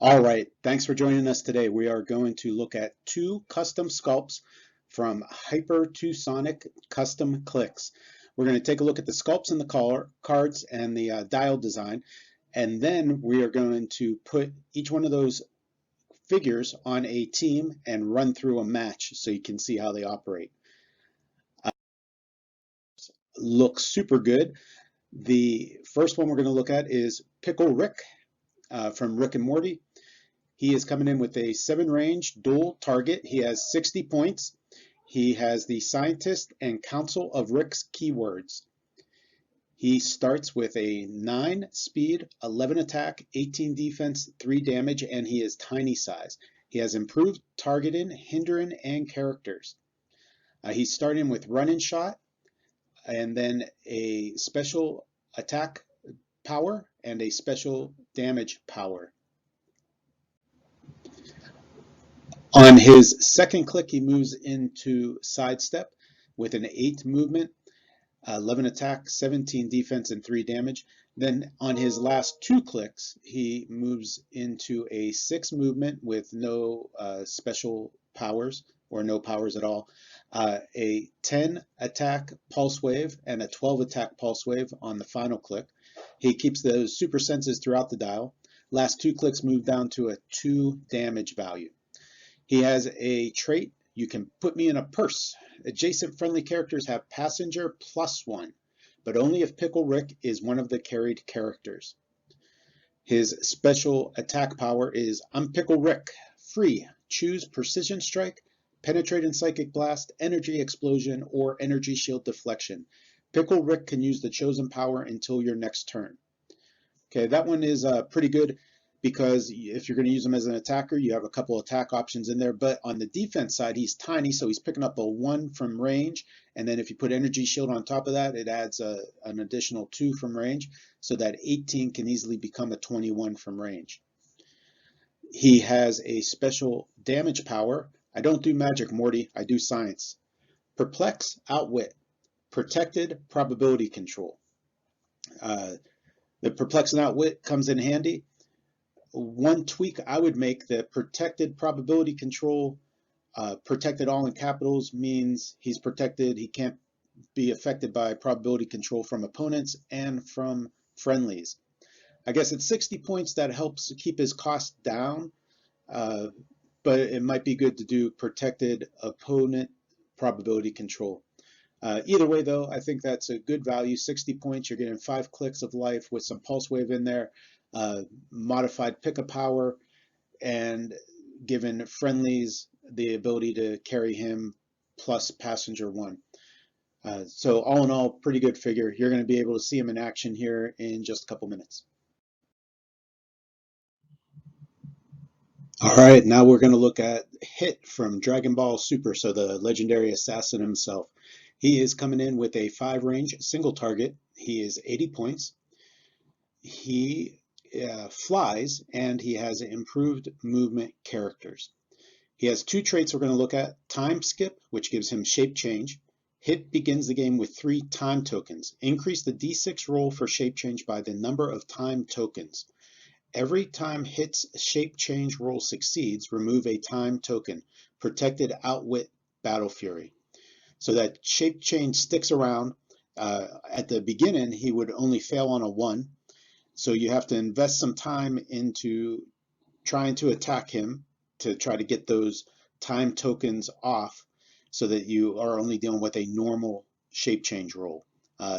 All right, thanks for joining us today. We are going to look at two custom sculpts from HyperTucsonic Custom Clix. We're going to take a look at the sculpts and the cards and the dial design, and then we are going to put each one of those figures on a team and run through a match so you can see how they operate. Looks super good. The first one we're going to look at is Pickle Rick from Rick and Morty. He is coming in with a 7 range dual target. He has 60 points. He has the Scientist and Council of Rick's keywords. He starts with a 9 speed, 11 attack, 18 defense, 3 damage, and he is tiny size. He has improved targeting, hindering, and characters. He's starting with run and shot, and then a special attack power and a special damage power. On his second click, he moves into sidestep with an 8 movement, 11 attack, 17 defense, and 3 damage. Then on his last 2 clicks, he moves into a 6 movement with no special powers or no powers at all, a 10 attack pulse wave and a 12 attack pulse wave on the final click. He keeps those super senses throughout the dial. Last 2 clicks move down to a 2 damage value. He has a trait, you can put me in a purse. Adjacent friendly characters have passenger +1, but only if Pickle Rick is one of the carried characters. His special attack power is I'm Pickle Rick. Free. Choose Precision Strike, Penetrate and Psychic Blast, Energy Explosion, or Energy Shield Deflection. Pickle Rick can use the chosen power until your next turn. Okay, that one is pretty good, because if you're going to use him as an attacker, you have a couple attack options in there. But on the defense side, he's tiny, so he's picking up a 1 from range. And then if you put Energy Shield on top of that, it adds an additional 2 from range, so that 18 can easily become a 21 from range. He has a special damage power. I don't do magic, Morty. I do science. Perplex, Outwit, Protected, Probability Control. The Perplex and Outwit comes in handy. One tweak I would make: the protected probability control, protected all in capitals, means he's protected. He can't be affected by probability control from opponents and from friendlies. I guess at 60 points that helps keep his cost down, but it might be good to do protected opponent probability control. Either way though, I think that's a good value. 60 points, you're getting 5 clicks of life with some pulse wave in there. Modified pick a power, and given friendlies the ability to carry him plus passenger 1. So all in all, pretty good figure. You're going to be able to see him in action here in just a couple minutes. All right, now we're going to look at Hit from Dragon Ball Super, so the legendary assassin himself. He is coming in with a 5 range single target. He is 80 points. He flies, and he has improved movement characters. He has 2 traits we're going to look at: Time Skip, which gives him shape change. Hit begins the game with 3 time tokens. Increase the d6 roll for shape change by the number of time tokens. Every time Hit's shape change roll succeeds, remove a time token. Protected, Outwit, Battle Fury. So that shape change sticks around. At the beginning, he would only fail on a 1. So you have to invest some time into trying to attack him to try to get those time tokens off, so that you are only dealing with a normal shape change roll.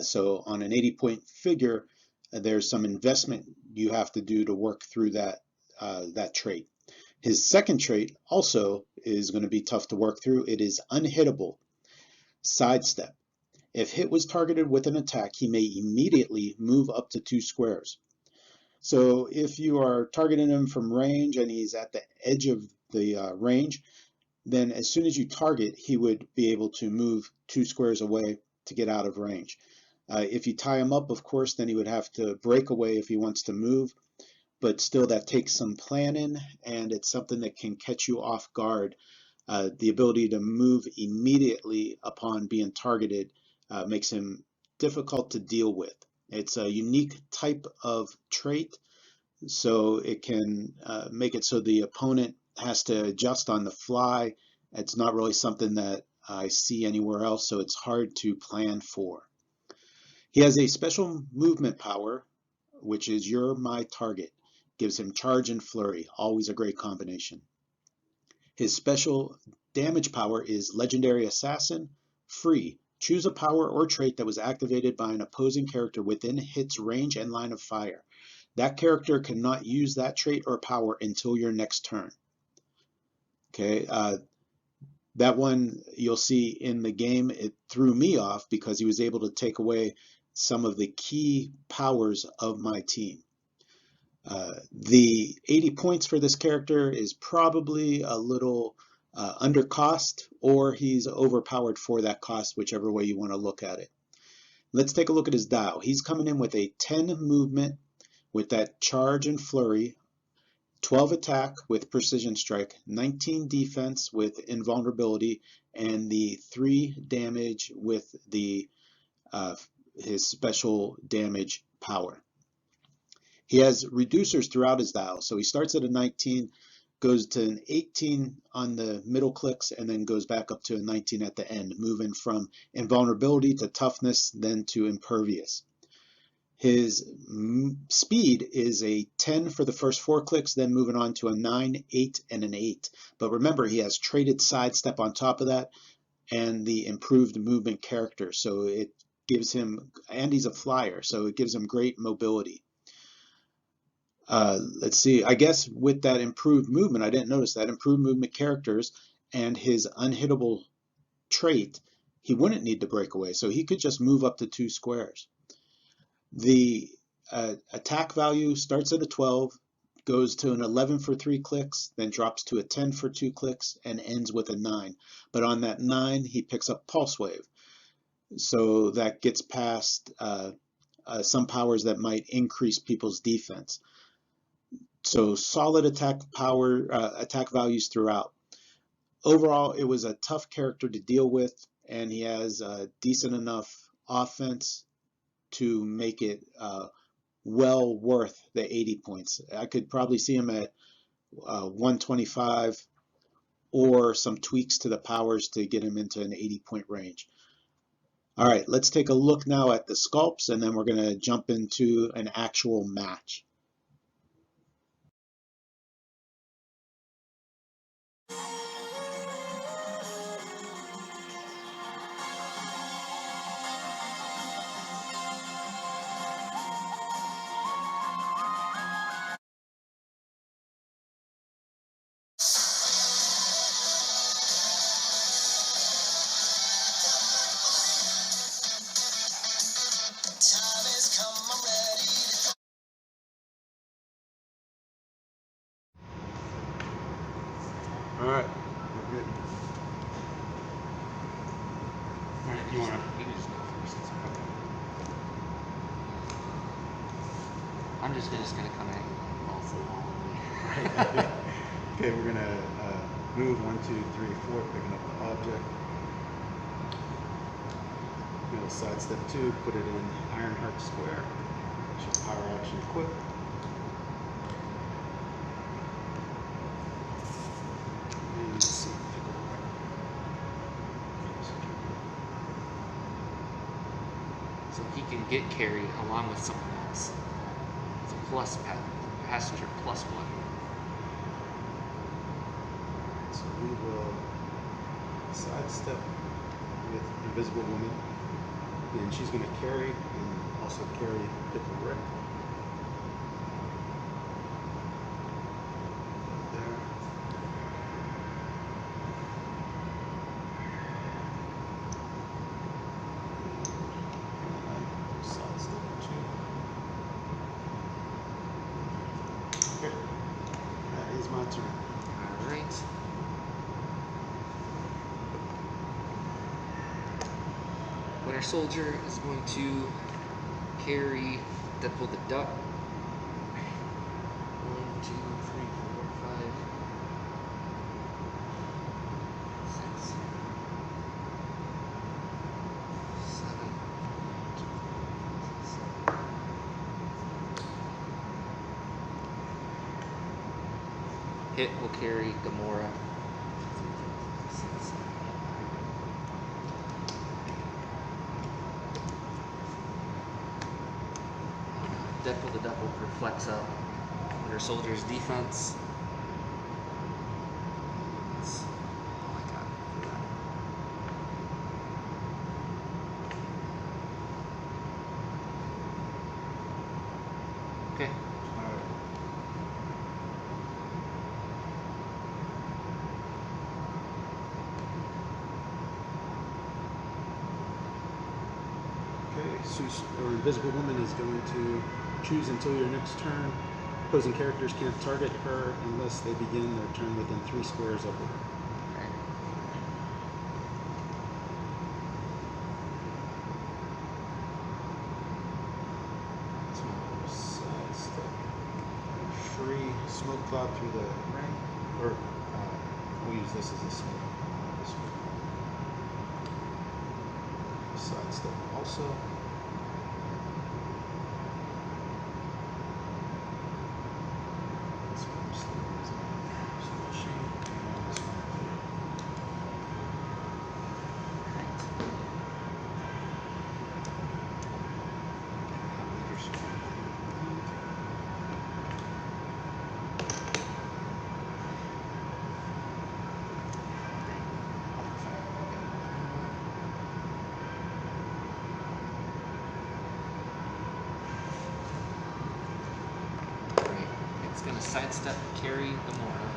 So on an 80-point figure, there's some investment you have to do to work through that trait. His second trait also is going to be tough to work through. It is Unhittable. Sidestep. If Hit was targeted with an attack, he may immediately move up to 2 squares. So if you are targeting him from range and he's at the edge of the range, then as soon as you target, he would be able to move 2 squares away to get out of range. If you tie him up, of course, then he would have to break away if he wants to move, but still that takes some planning, and it's something that can catch you off guard. The ability to move immediately upon being targeted makes him difficult to deal with. It's a unique type of trait so it can make it so the opponent has to adjust on the fly. It's not really something that I see anywhere else, so it's hard to plan for. He has a special movement power, which is You're My Target. Gives him charge and flurry, always a great combination. His special damage power is Legendary Assassin, free. Choose a power or trait that was activated by an opposing character within Hit's range and line of fire. That character cannot use that trait or power until your next turn. Okay, that one you'll see in the game, it threw me off because he was able to take away some of the key powers of my team. The 80 points for this character is probably a little under cost, or he's overpowered for that cost, whichever way you want to look at it. Let's take a look at his Dow. He's coming in with a 10 movement with that charge and flurry, 12 attack with precision strike, 19 defense with invulnerability, and the 3 damage with the his special damage power. He has reducers throughout his dial, so he starts at a 19, goes to an 18 on the middle clicks, and then goes back up to a 19 at the end, moving from invulnerability to toughness, then to impervious. His speed is a 10 for the first 4 clicks, then moving on to a 9, 8, and an 8. But remember, he has traded sidestep on top of that and the improved movement character, so it gives him, and he's a flyer, so it gives him great mobility. Let's see, I guess with that improved movement, I didn't notice that, improved movement characters and his unhittable trait, he wouldn't need to break away, so he could just move up to 2 squares. The attack value starts at a 12, goes to an 11 for 3 clicks, then drops to a 10 for 2 clicks, and ends with a 9. But on that 9, he picks up Pulse Wave. So that gets past some powers that might increase people's defense. So solid attack values throughout. Overall, it was a tough character to deal with, and he has decent enough offense to make it well worth the 80 points. I could probably see him at 125 or some tweaks to the powers to get him into an 80-point range. All right, let's take a look now at the sculpts, and then we're going to jump into an actual match. All right, we're good. All right, you can just go first. Okay. I'm just gonna come at you also. Right. Okay, we're gonna move 1, 2, 3, 4, picking up the object. We're gonna sidestep 2, put it in Ironheart square. Show power action equip. And let's see, Pickle Rick. So he can get carry along with someone else. It's a plus passenger +1. So we will sidestep with Invisible Woman, and she's going to carry and also carry Pickle Rick. There. And sidestep 2. Okay, that is my turn. All right. Winter Soldier is going to carry Deadpool the Duck. 1, 2, 3, 4, 5, 6, 7, 8, Hit will carry Gamora. Deadpool the Duck will flex up Winter Soldier's defense. That's all I got for that. Okay. Alright. Okay, Invisible Woman is going to choose until your next turn. Opposing characters can't target her unless they begin their turn within 3 squares of her. Okay. So sidestep. Free smoke cloud through the ring, or we'll use this as a smoke. Sidestep also. This one stays squishy, and this one clear. It's going to sidestep carry Gamora.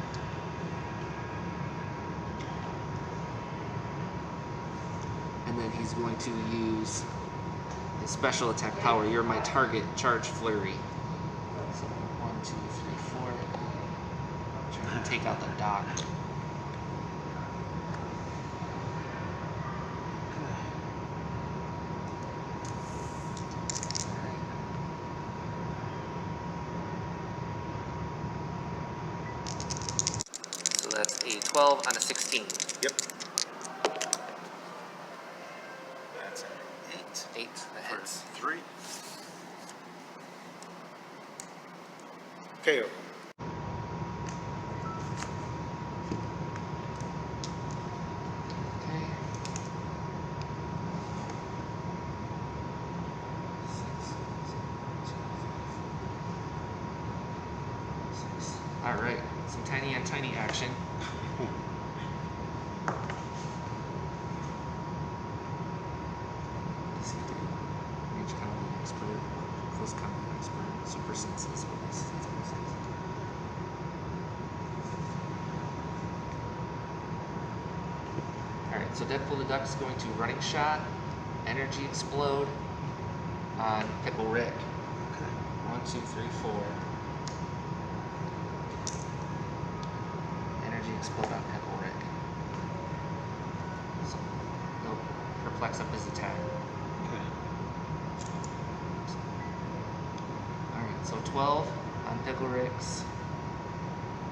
And then he's going to use his special attack power. You're my target, charge flurry. So 1, 2, 3, 4. Trying to take out the dock. That's a 12 on a 16. Yep. That's an 8. 8, that hits. 3. KO. Okay. 6, 6. Alright, some tiny on tiny action. Range combat expert, close combat expert, super senses, bonus. Alright, so Deadpool the Duck is going to running shot, energy explode on Pickle Rick. Okay. 1, 2, 3, 4. Energy explode on Pickle Rick. So he'll perplex up his attack. Okay. Alright, so 12 on Pickle Rick's.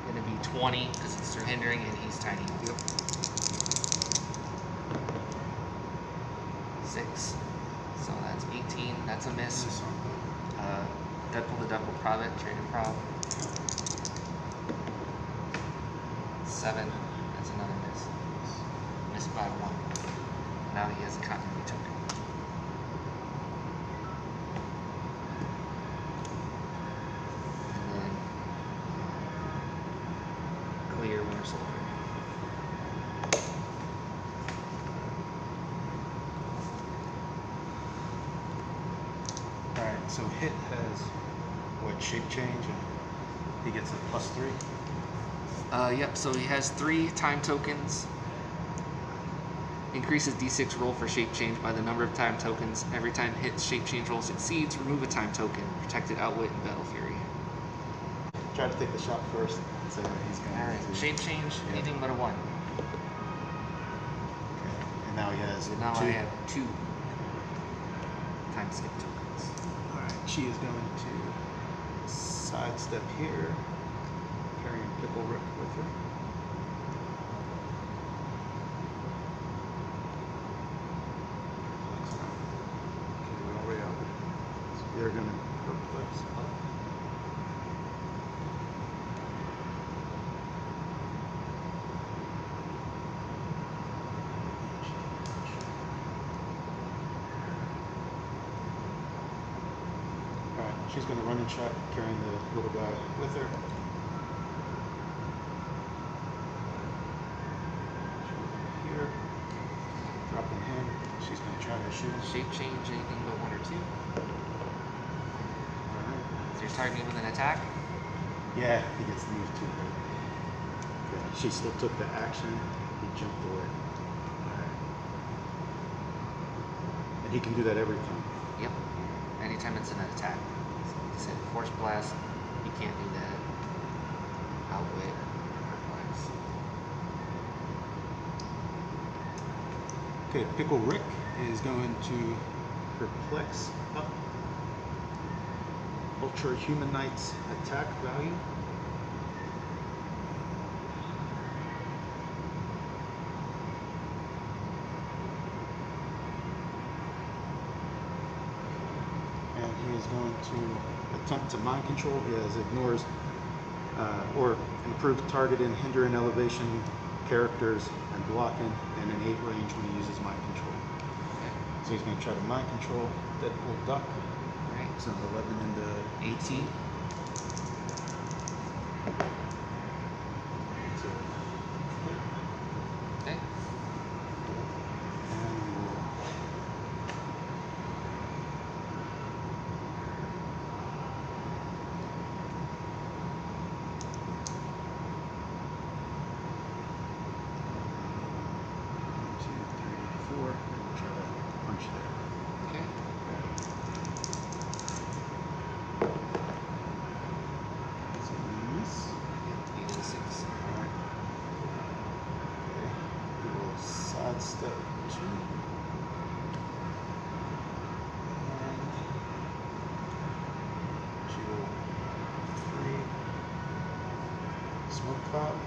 Gonna be 20 because it's through hindering and he's tiny. Yep. 6. So that's 18. That's a miss. This one. Deadpool the Duck will prov it, trade and prov. 7. That's another miss. Missed by 1. Now he has a continuity token. And then clear Winter Soldier. Alright, so Hit has what, shape change, and he gets a +3. Yep, so he has 3 time tokens. Increases d6 roll for shape change by the number of time tokens. Every time Hit's shape change roll succeeds, remove a time token. Protected Outwit and Battle Fury. Try to take the shot first, so he's going Alright, to shape change, yeah. anything but a 1. Okay. And now he has So now 2. I have 2 time skip tokens. Alright, she is going to sidestep here, carrying Pickle Rick with her. Okay, we already are. So they're going to perplex up. She's going to run and shot, carrying the little guy with her. Here, dropping him. She's going to try to shoot. Shape change anything but 1 or 2. Alright. So you're targeting with an attack? Yeah, he gets to move 2. Okay. She still took the action. He jumped away. Alright. And he can do that every time. Yep. Anytime it's an attack. So like I said, Force Blast, you can't do that. Outwit, Perplex. Okay, Pickle Rick is going to perplex up Ultra Human Knight's attack value. And he is going to attempt to mind control. He has ignores or improve target and hinder and elevation characters and blocking, and an 8 range when he uses mind control. Okay. So he's going to try to mind control Deadpool Duck. Alright. So 11 into 18. So, Okay. and we will try to punch there. Okay. That's a miss. 8 and 6. Alright. Okay. We will sidestep 2. And she will 3. Smoke cloud.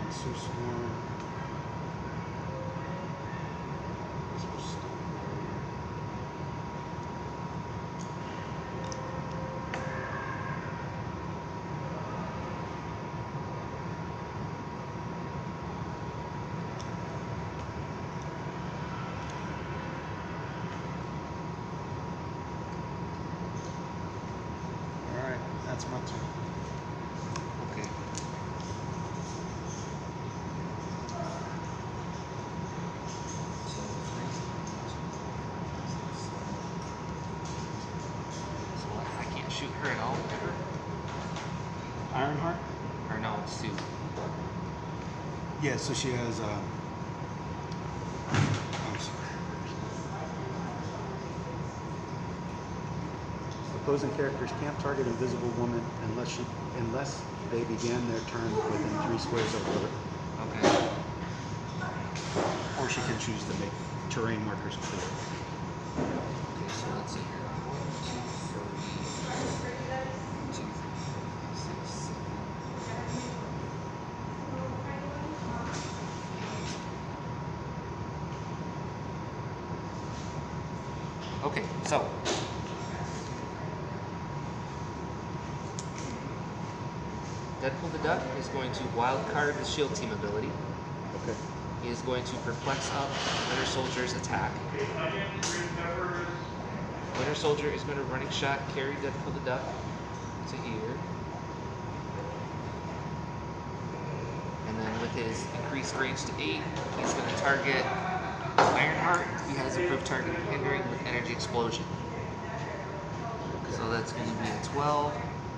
And Sue Swarm. Alright, that's my turn. Okay. So what? I can't shoot her at all, ever? Ironheart? Or no, it's Sue. Yeah, so she has I'm sorry. Opposing characters can't target Invisible Woman unless they began their turn within 3 squares of her. Okay. Or she can choose to make terrain markers clear. Okay, so let's see here. 1, 2, 3. 1, 2, 3, 6, 7. Okay, so Deadpool the Duck is going to wild card the shield team ability. Okay. He is going to perplex up Winter Soldier's attack. Winter Soldier is going to running shot carry Deadpool the Duck to here. And then with his increased range to 8, he's going to target Ironheart. He has improved target hindering with energy explosion. Okay. So that's going to be a 12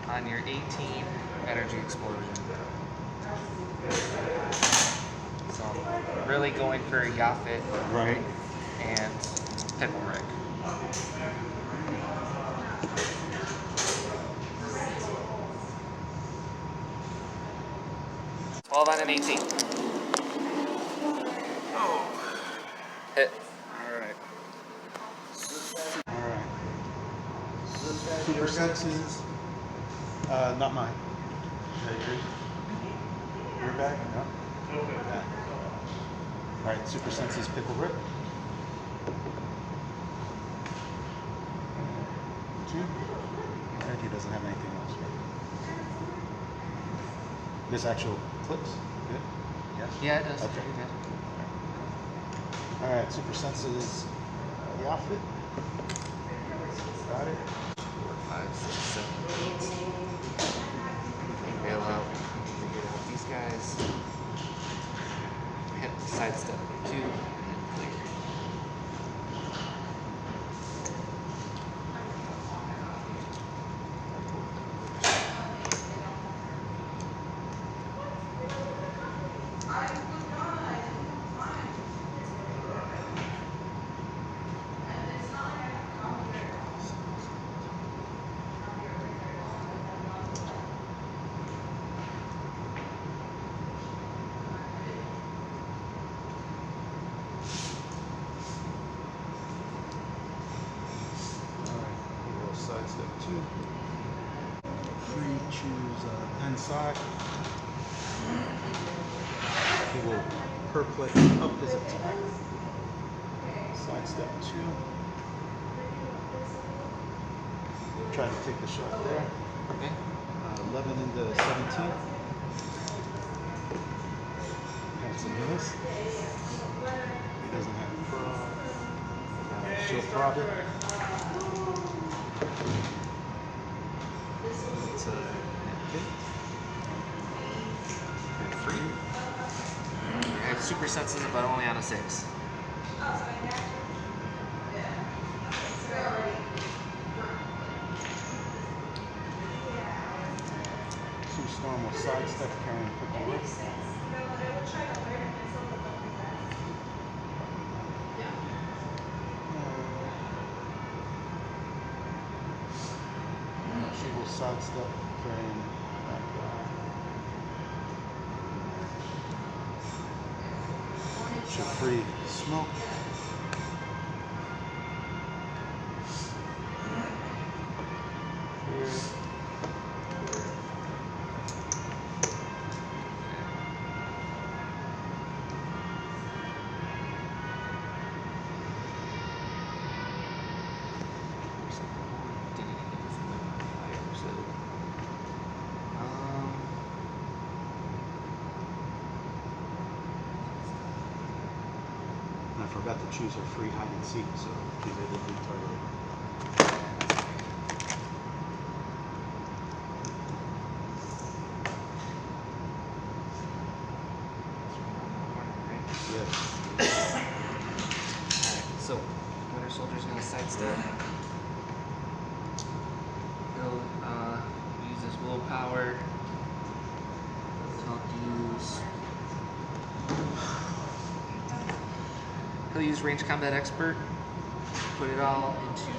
on your 18 energy explosion. So I'm really going for Yaphet Right. and Pickle Rick. Twelve on an 18. Oh. Hit. Alright. Alright. Super senses. Not mine. Is that yours? Your bag? No? Okay. Alright, super senses Pickle Rick. 2. And he doesn't have anything else, right? This actual clips? Good? Yes? Yeah, it does. Okay. You're good. Alright, Super Senses the outfit. Got it. 4, 5, 6, 7, 8. Bail out. Figure out these guys. Hit sidestep 2 and then clear. Sidestep 2. Free, choose pen side. He will perplex up his attack. Sidestep 2. Try to take the shot there. Okay. 11 into 17. That's a miss. He doesn't have prob. She'll prob it. It's a hit. And free. I have super senses, but only on a 6. Two Storm will sidestep carrying Pickle Rick. She will sidestep carrying that guy. She'll free Smoke. Here. I forgot to choose her free hide and seek, so she's able to be targeted. Yes. Alright, so Winter Soldier's gonna sidestep. He'll use his willpower. He'll use Range Combat Expert. Put it all into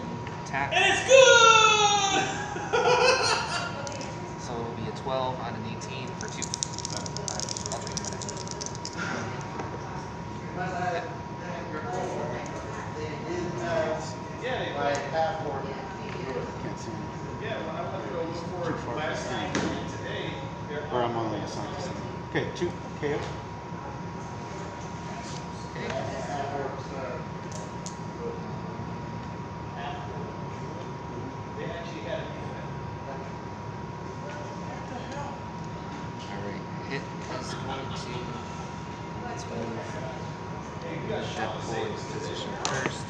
attack. And it's good! So it'll be a 12 on an 18 for 2. I'll take Can't see him. Yeah, when I went to go look for it last night and today, Or I'm only assigned to something. Okay, 2 KO. they actually had it. Alright, Hit is going to. Let's move Deadpool into position first.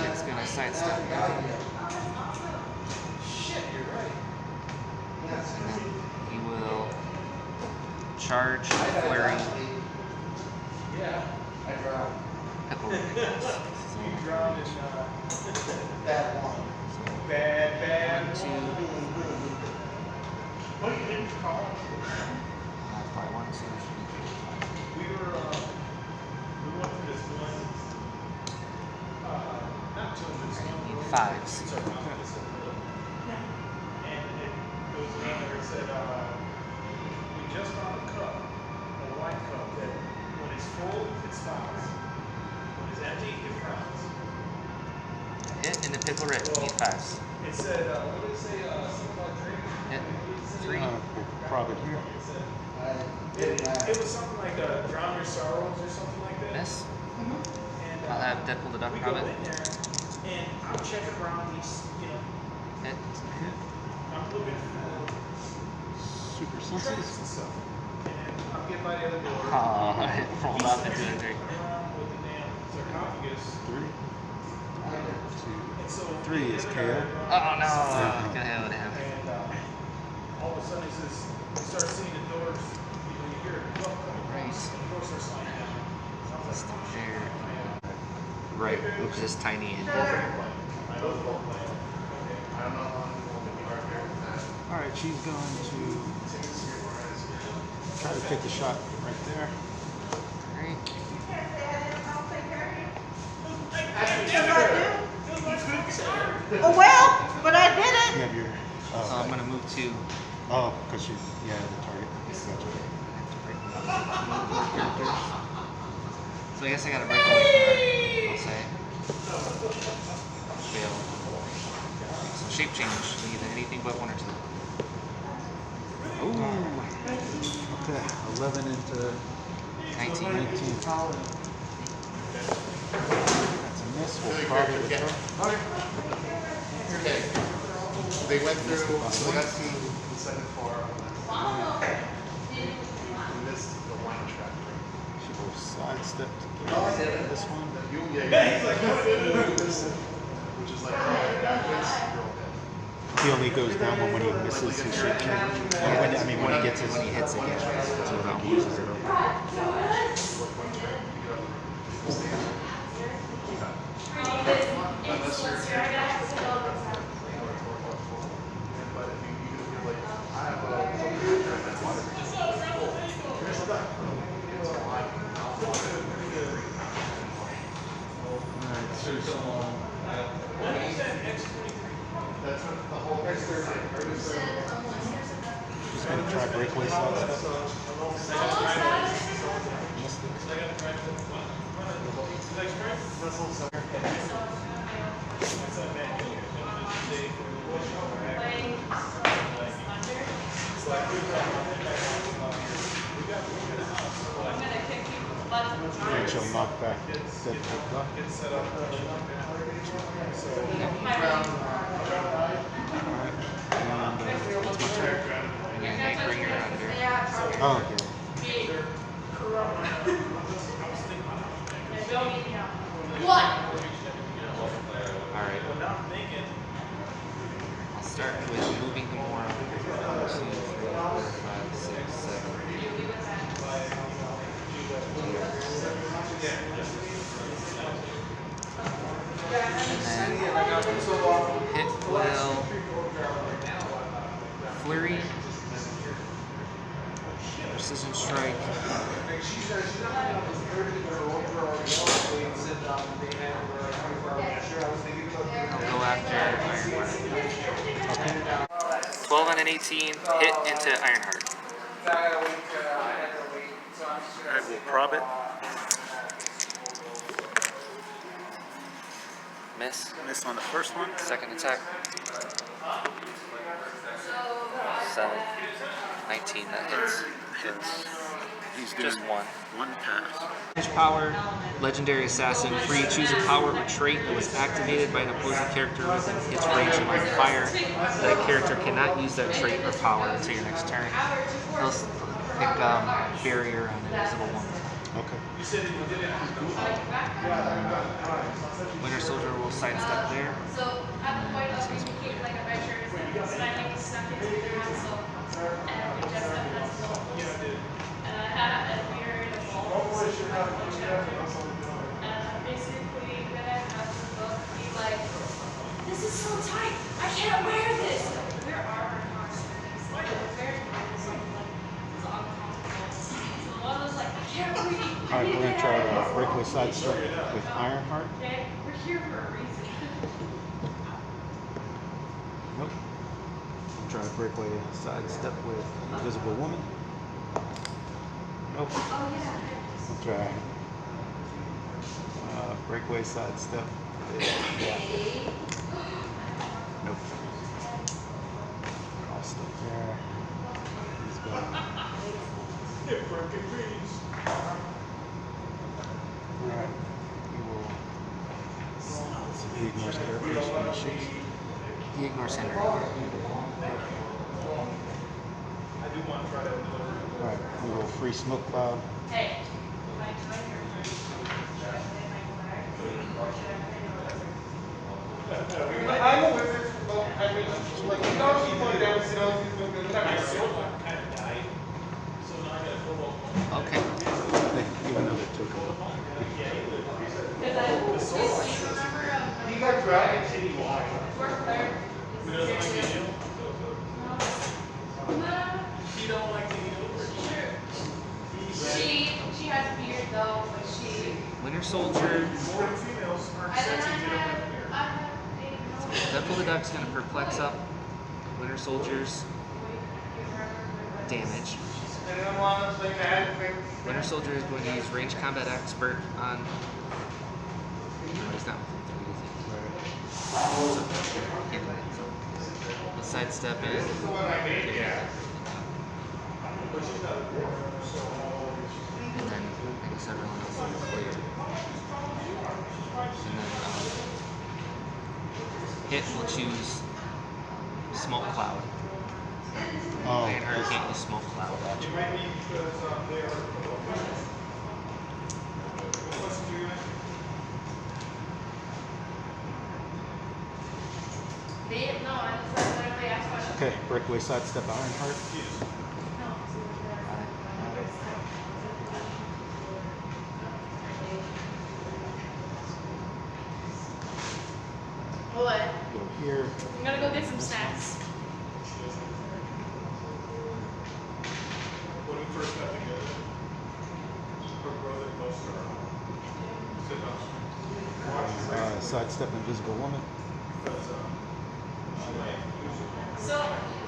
Hit's gonna sidestep now. Shit, you're right. And then he will charge Flurry. Yeah. Pickle Rick. You drowned in Bad one. bad. 2. What do you think you call it? Probably 1, 2, 3, 4, 5. We went to this one, not children's I one. need 5s. It's around this little. And it goes around there and said, we just found a cup, a white cup, that when it's full, it smiles. When it's empty, it frowns. Hit and the Pickle Rick. Need 5s. It said, what did it say, something about drink? Hit. 3. We'll prob it here. It said, it was something like, drown your sorrows or something like that. Miss. And, I'll have Deadpool deduct we from go it. in there, and I'm checking around these, Hit. I'm looking for Super tricks senses. and stuff. And I'm getting by the other door. Oh, it rolled He's up into the sitting thing. around with the damn sarcophagus. 3, And so 3 is the KO. other guy Oh no! Yeah. What the hell would happen? And all of a sudden he says, you start seeing the doors, you hear it come across, Right. and the doors start sliding down. So I was Just like, there. man. Right, which is tiny and Alright, she's going to try to take the shot right there. right. Oh, well, but I did it. You have your. So I'm gonna move to Oh, because she's. Yeah, the target. Gotcha. characters. So I guess I gotta break away from her, I'll say. Fail. So shape change, either anything but 1 or 2. Okay, 11 into 19. 19. That's a miss. We'll probably return. Okay. They went through, so they got to the second floor. We missed the wine track. She will sidestep to get this one. Which is like, backwards, you're okay. He only goes down when he misses his shape change. When he gets his. When he hits it, yeah. So he uses it over. Just going to try breakaway sidestep. And she'll knock back dead pick up. And it's my turn. And they bring her under. Oh, okay. Alright. I'll start with moving the more. 1, 2, 3, 4, 5, 6, 7. And then hit will flurry, precision strike. I'll go after Ironheart. Okay. 12 on an 18, hit into Ironheart. Alright, we'll prob it. Miss. Miss on the first one. Second attack. 7. 19, that hits. He's Just doing 1. one pass. Edge power, legendary assassin, free choose a power or trait that was activated by an opposing character within its range of line of fire. That character cannot use that trait or power until your next turn. He'll pick barrier on invisible woman. Okay. Winter soldier will sidestep there. So at the point of communicating like a measure is that Spanish snuck into the castle and we just have this wolves. And I had a weird wolves chapters. And basically then I have to book be like, this is so tight, I can't wear this. We're armored monsters. Like we're very nervous like this is uncomfortable. So one was like, I can't breathe. Alright, we're going to try to breakaway sidestep with Ironheart. Okay, we're here for a reason. Nope. Try to breakaway sidestep with Invisible Woman. Nope. Oh yeah. We'll try breakaway sidestep with Nope. Crossed up there. He's going. Alright. We will. So he ignores characters when he shoots. He ignores Henry. I do want to try that delivery. Alright, we will free smoke cloud. Hey, my timer. I'm a wizard, but I mean, like, you know, you put it down, you know, My silver kind of died, so now I got a cobalt one. Okay. Hey, give another token. Because I, do you remember, you got dragon shitty wine. fourth third? Who doesn't like to heal? No. She don't like to heal. She has a beard though, but she. Winter Soldier. More females aren't And then sexy if they don't have a beard. I have a. Deathful the Duck's gonna perplex up Winter Soldier's damage. I don't want to play mad. Winter Soldier is going to use range combat expert on. No, he's not within 3 to He'll sidestep in. This is the one I made, yeah. And then I guess everyone else is clear. And then Hit will choose Smoke Cloud. Oh, Lionheart can't use Smoke Cloud. You might need because they are. What's the you? No, I just literally asked questions. okay, breakaway sidestep Ironheart. What? Go here. I'm gonna go get some snacks. When we first got together, her brother goes to her. Sit down. Sidestep Invisible Woman. So,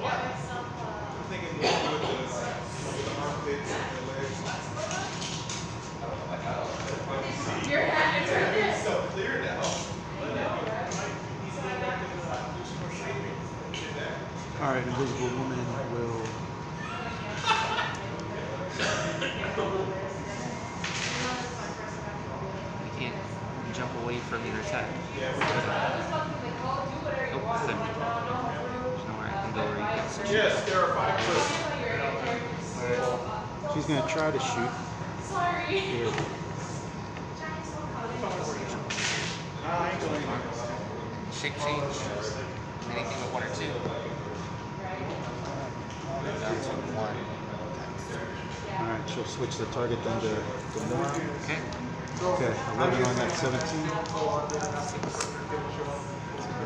yeah, myself, I'm thinking with the armpits and the legs. your hat is right there. So clear now. Alright, Invisible Woman will You can't jump away from your attack. Oh, couldn't. There's nowhere I can go where you can switch. Yes, there are 5 clips. she's gonna try to shoot Sorry. here. Shape change. Anything but 1 or 2. Down to 1. Alright, she'll switch the target then to Mora. Okay. Okay, 11 on that 17.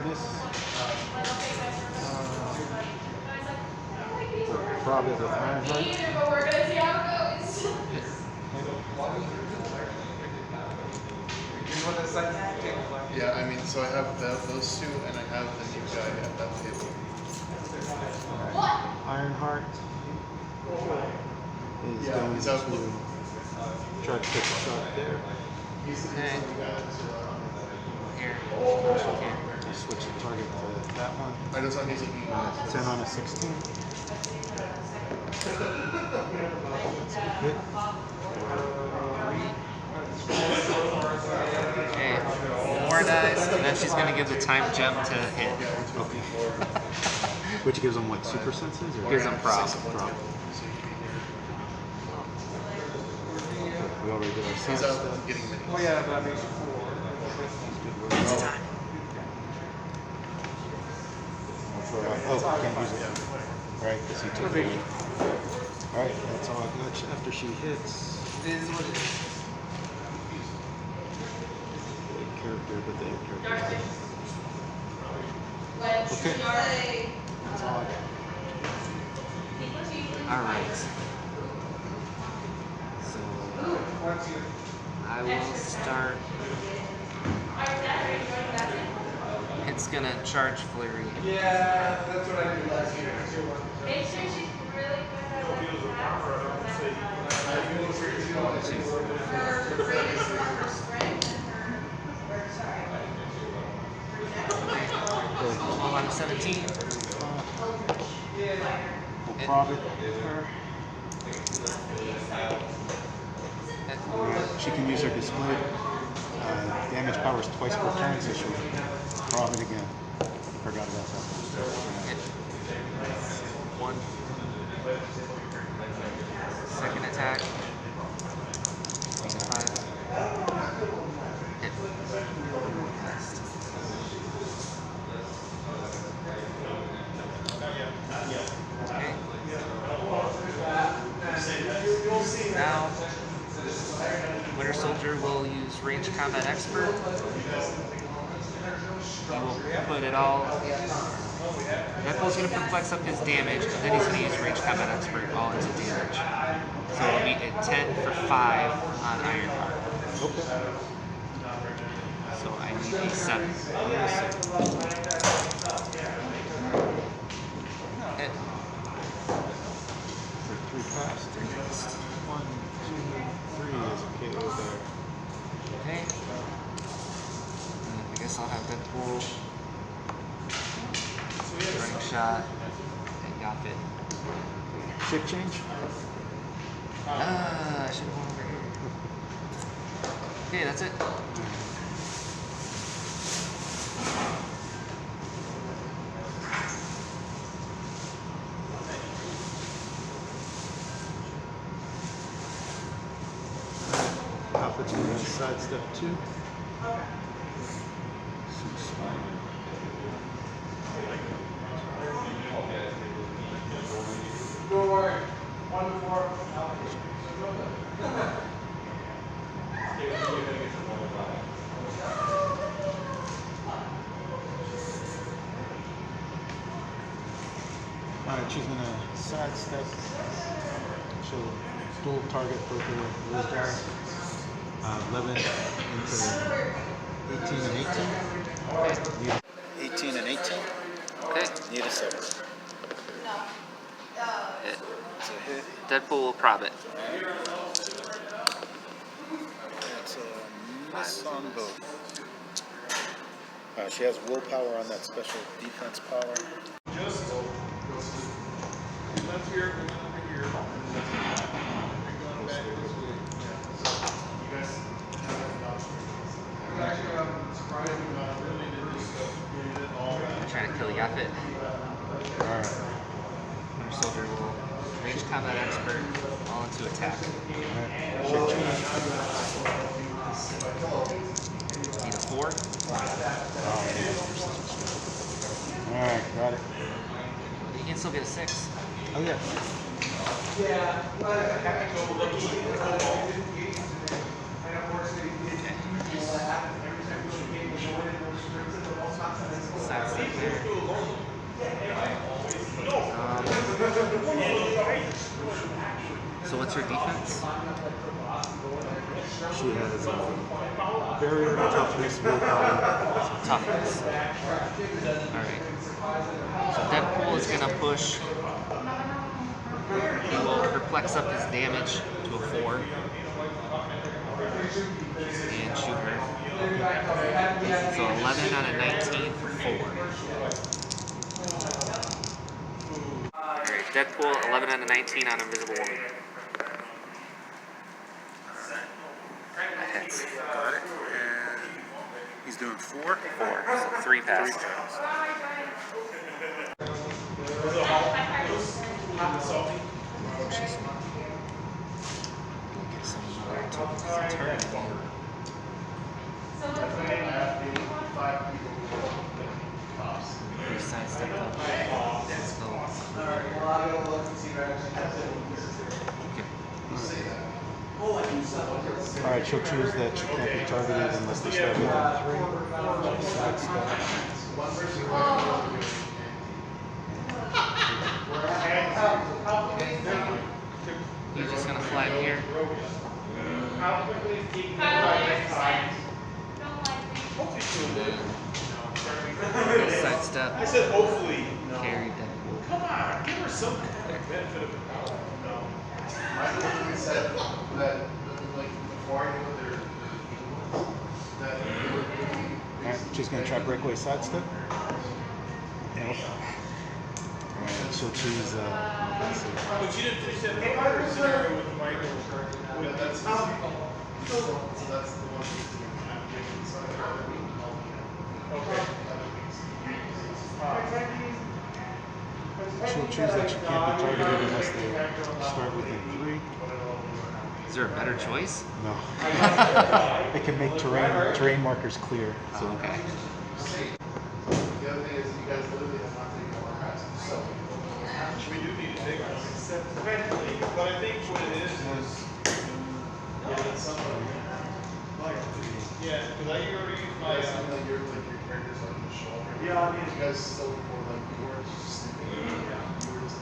Miss. Prob it with Ironheart. Either, but we're gonna see how it goes. Yeah, I mean, so I have those two, and I have the new guy at that table. What? Ironheart is going he's to out with- try to take a shot there. Okay. Here. Here. I'll switch the target to that one. I just thought he's looking at 10 on a 16. Hit. Okay. More dice, and then she's gonna give the time jump to Hit. Okay. Which gives them what, super senses? Or Gives them prob. Prob. We already did our He's sense. out getting minis. Oh, yeah, but I mean, It's time. Oh, can't use it. Alright, because he took it away. Alright, that's all I got. After she hits, It is what it is. character, but the character. Let's Okay. play. That's all I got. Alright. So I will start. It's gonna charge Flurry. Yeah, that's what I did last year. Make sure she's really good at her raise for her strength and her, or sorry, her 12 on a 17. We'll prob it with her. Alright, she can use her display. Damage powers twice per turn, so she'll prob it again. forgot about that. Hit. 1. Second attack. Make it 5. Hit. Last. Okay. Now, Winter Soldier will use Range Combat Expert. He will put it all. Deadpool's going to perplex up his damage, and then he's going to use Range Combat Expert all into damage. So it'll be a 10 for 5 on Ironheart. Okay. So I need a 7. Hit. For 3 pass. 1, 2, 3 is okay over there. Okay. And I guess I'll have Deadpool. Running shot. And Yaphet. Shift change? I should have gone over here. Okay, that's it. Opportunity sidestep 2. Don't worry. 1 to 4. Alright, she's gonna sidestep. She'll dual target both of those guys. 11 into 18 and 18. Need 18 and 18. Okay. Need a 7. Hit. It's a hit. Deadpool will prob it. It's a miss on both. She has willpower on that special defense power. Just left here, over here. Going back this way. You guys actually surprised really did this stuff. I'm trying to kill Yaphet. Alright. Winter Soldier will Range Combat Expert all into attack. Shift change. Need a 4. Alright, got it. You can still get a 6. Oh yeah. Sidestep there. So what's her defense? She has barrier, toughness, willpower. Toughness. Alright. So Deadpool is going to push. He will perplex up his damage to a 4. And shoot her. So 11 on a 19 for 4. Alright, Deadpool, 11 on a 19 on Invisible Woman. That hits. Got it. And he's doing 4. 4, so 3 pass. Alright, she'll choose that she can't be targeted unless they start within 3. Sidestep. He's just gonna fly in here. How quickly do you Sidestep. I said hopefully. Carry Deadpool. Come on, give her some kind of benefit of the doubt. No. I literally said that, like, before I knew what they're that they were Alright, she's gonna try breakaway sidestep. Nope. Alright, she'll choose let's see. But you didn't finish that scenario with Michael. With that's the one thing. Okay. she'll choose that she can't be targeted unless they start within 3. Is there a better choice? No. It can make terrain markers clear. So. Oh, okay. The other thing is you guys literally have not taken our hats. So We do need to take us. Eventually, but I think what it is yeah, because I already used my. like your characters like the show. Yeah, I mean, you guys still before like you were just sleeping.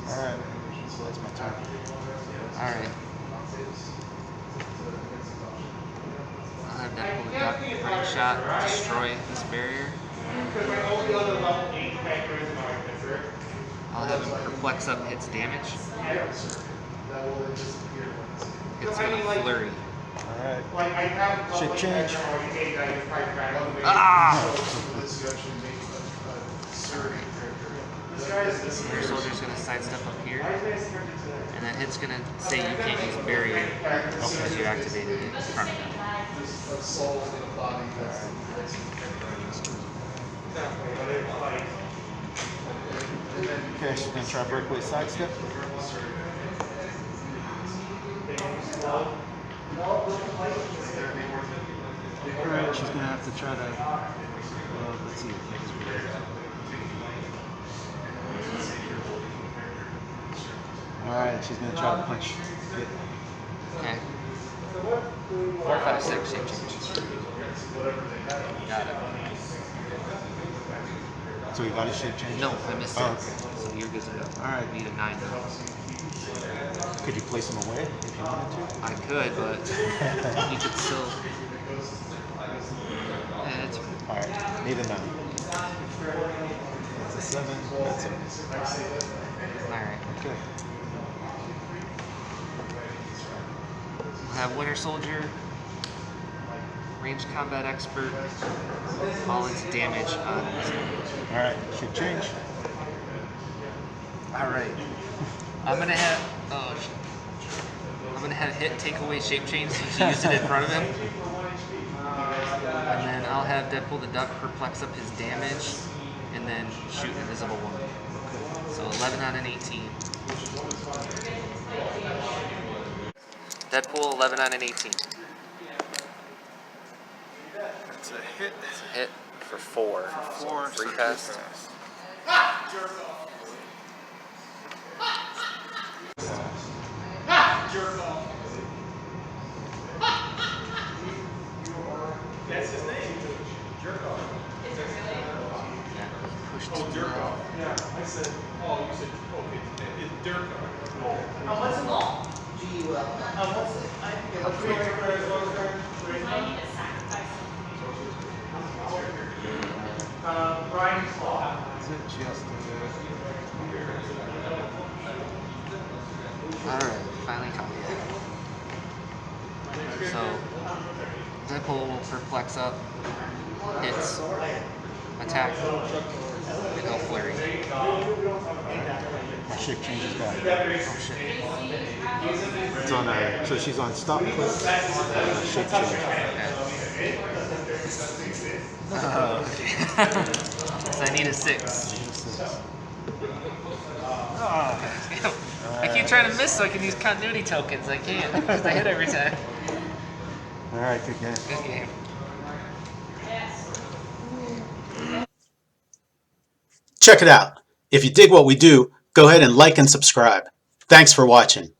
All right. So that's my turn. All right. I'll have that pull the duck, ring shot, destroy this barrier. I'll have him perplex up hits damage. It's gonna flurry. Alright. Shape change. Ah! Your soldier's gonna sidestep up here. And then hit's gonna say you can't use barrier because you activated it in front of them. Okay, she's gonna try Berkeley sidestep. Alright, she's gonna have to try to let's see. Alright, she's gonna try to punch. Okay. 4, 5, 6, shape change. Got it. So you got a shape change? No, I missed it. Okay. So you're good to go. Alright. Need a 9 now. Could you place them away if you wanted to? I could, but you could still. Yeah, that's Alright, need a 9. That's a 7. That's it. alright. Okay. We'll have Winter Soldier, Ranged Combat Expert, all its damage on. Alright, shape change. Alright. I'm gonna have hit take away shape change since you used it in front of him. And then I'll have Deadpool the Duck perplex up his damage and then shoot an invisible one. So 11 on an 18. Deadpool 11 on an 18. That's a hit. It's a hit for 4. Four. Free cast. that's his name. Jerk off. Yeah, push Oh, to jerk off. Yeah, I said, oh, you said, okay, it's jerk off. What's it called? G-U-L. What's it? I forget. I need to sacrifice something. Brian's Claw. Is it just Alright, finally caught it. So, Deadpool will perplex up, hits, attack, and he'll flurry. my shape change is back? Oh shit. It's on so she's on stop click. Shape change. Okay. So I need a 6. I keep trying to miss so I can use continuity tokens. I can't because I hit every time. Alright, good game. Good game. Check it out. If you dig what we do, go ahead and like and subscribe. Thanks for watching.